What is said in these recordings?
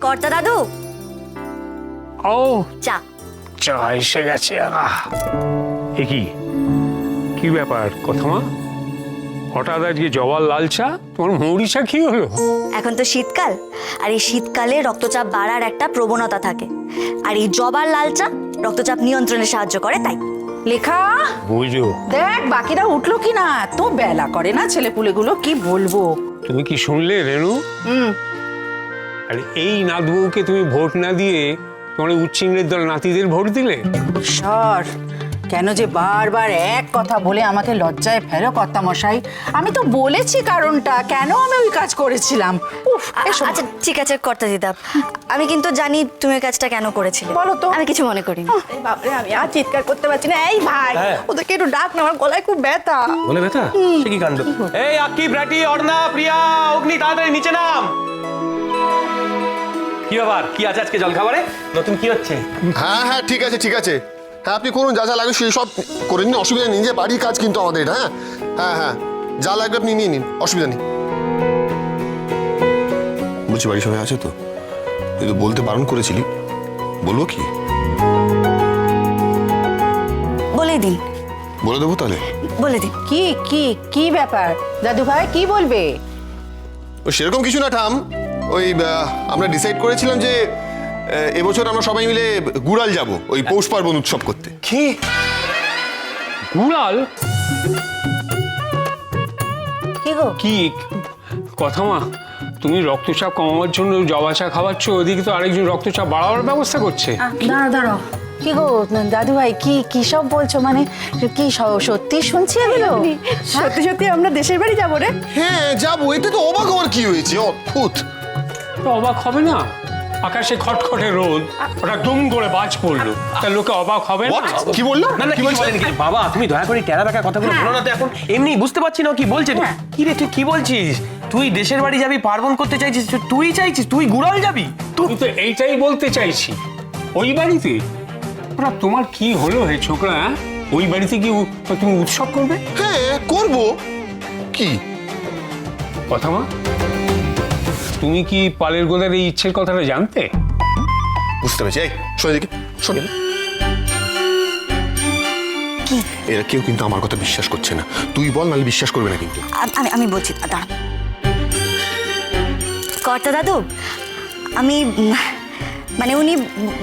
কর্তা দাদু ও চা। চা এসে গেছে। এ কি কি ব্যাপার কথা মা, হঠাৎ আজকে জবার লাল চা? তোমার মৌরি চা কি হলো? এখন তো শীতকাল, আর এই শীতকালে রক্তচাপ বাড়ার একটা প্রবণতা থাকে, আর এই জবার লাল চা রক্তচাপ নিয়ন্ত্রণে সাহায্য করে। তাই লেখা বুঝো, দেখ বাকিরা উঠলো কি না, তো বেলা করে না ছেলেপুলেগুলো, কি বলবো। তুমি কি শুনলে রেনু? আর এই নাতবউকে তুমি ভোট না দিয়ে তোমার উচ্চিংড়ের দল নাতিদের ভোট দিলে। সর, কেন যে বারবার এক কথা বলে আমাকে লজ্জায় ফেলো কর্তা মশাই। আমি তো বলেছি কারণটা, কেন আমি ওই কাজ করেছিলাম। উফ, এসো। আচ্ছা ঠিক আছে কর্তা দিদা, আমি কিন্তু জানি তুমি এই কাজটা কেন করেছিলে। বলো তো। আমি কিছু মনে করিনি। এই বাপরে, আমি আর চিৎকার করতে পারছি না। এই ভাই, ওদেরকে একটু ডাক না, আমার গলায় খুব ব্যথা। বলে ব্যথা? সে কি কাণ্ড! এই আক্কি, ব্র্যাটি, অর্ণা, প্রিয়া, অগ্নি, তাড়াতাড়ি নিচে নাম। কি ব্যাপার, কি আছে আজকে জলখাবারে? নতুন কি হচ্ছে? হ্যাঁ হ্যাঁ ঠিক আছে ঠিক আছে, হ্যাঁ আপনি করুন, যা যা লাগবে সেই সব করে নিন, অসুবিধা নেই। যে বাড়ির কাজ কিন্তু আমাদের এটা। হ্যাঁ হ্যাঁ হ্যাঁ, যা লাগবে আপনি নিয়ে নিন, অসুবিধা নেই। বলছি বাড়ির সবাই আছে তো? তুই তো বলতে বারণ করেছিলি, বলবো কি? বলেই দিন। বলে দেবো তাহলে? বলে দিন। কি কি কি ব্যাপার দাদু ভাই, কি বলবে? ও সেরকম কিছু না ঠাম, ওই আমরা ডিসাইড করেছিলাম যে এবছর আমরা সবাই মিলে গুড়াল যাব ওই পৌষ পার্বণ উৎসব করতে। কি গুড়াল? কি গো? কি কথা মা, তুমি রক্তচাপ কমাবার জন্য জবা চা খাওয়াচ্ছ, ওদিকে তো আরেকজন রক্তচাপ বাড়াবার ব্যবস্থা করছে। দাঁড়াও দাঁড়াও, কি গো দাদু ভাই, কি কি সব বলছো? মানে কি সত্যি শুনছি এগুলো? সত্যি সত্যি আমরা দেশের বাড়ি যাবো রে। হ্যাঁ যাবো, এতে তো অবাক হওয়ার কি হয়েছে? অদ্ভুত। তো অবাক হবে না? আকাশে খটখটে রোদ, ওটা দুম করে বাজ পড়লো, তা লোকে অবাক হবে না? What? কি বললো? না না, কি কি বলছো? বলেন কি? বাবা তুমি দয়া করে টেরা বেঁকা কথাগুলো বলো না তো এখন। এমনি বুঝতে পারছি না ও কি বলছে। কি রে তুই কি বলছিস? তুই দেশের বাড়ি যাবি, পার্বণ করতে চাইছিস, তুই চাইছিস তুই গুড়াল যাবি? তুমি তো এইটাই বলতে চাইছি। ওই বাড়িতে ওরা তোমার কি হলো হে ছোকরা? ওই বাড়িতে কি তুমি উৎসব করবে? হ্যাঁ করবো। কি কথা মা, তুমি কি পালের গোদার এই ইচ্ছের কথাটা জানতে? বুঝতে পেরেছি। এই শোন এদিকে, শোন। এরা কেউ কিন্তু আমার কথা বিশ্বাস করছে না, তুই বল, নাহলে বিশ্বাস করবে না কিন্তু। আমি আমি বলছি, দাঁড়া। কর্তা দাদু, আমি মানে উনি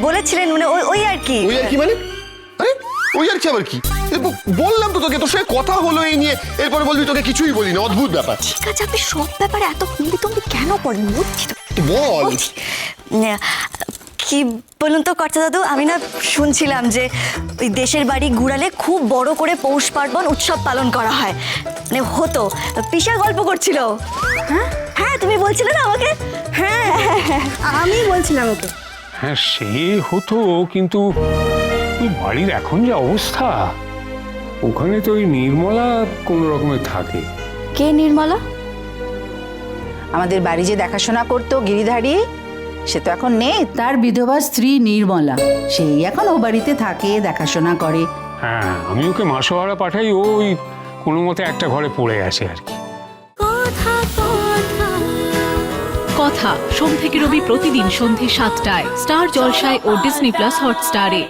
বলেছিলেন, মানে ওই আর কি। ওই আর কি মানে? আরে ওই আর কি আবার কি? বললাম তো তোকে, তোর সঙ্গে কথা হলো এই নিয়ে, এরপরে বলবি তোকে কিছুই বলি না। অদ্ভুত ব্যাপার। ঠিক আছে, আপনি সব ব্যাপারে এত তুমি কেন পড়েন? বুঝছি তো। বল। বলছি। কি বলুন তো কর্তা দাদু, আমি না শুনছিলাম যে ওই দেশের বাড়ি গুড়ালে খুব বড় করে পৌষ পার্বণ উৎসব পালন করা হয়, মানে হতো। পিসা গল্প করছিল। হ্যাঁ হ্যাঁ, তুমি বলছিলে না আমাকে? হ্যাঁ আমি বলছিলাম ওকে। হ্যাঁ সে হতো, কিন্তু ওই বাড়ির এখন যে অবস্থা, ওখানে তো ওই নির্মলা কোন রকমের থাকে। কে নির্মলা? আমাদের বাড়ি যে দেখাশোনা করতো গিরিধারী, সে তো এখন নেই। তার বিধবা স্ত্রী নির্মলা, সেই এখন ও বাড়িতে থাকে, দেখাশোনা করে। হ্যাঁ আমি ওকে মাসোহারা পাঠাই, ওই কোনো মতে একটা ঘরে পড়ে আছে আর কি। কথা সোম থেকে রবি প্রতিদিন সন্ধ্যে ৭টায় স্টার জলসায় ও ডিজনি প্লাস হটস্টারে।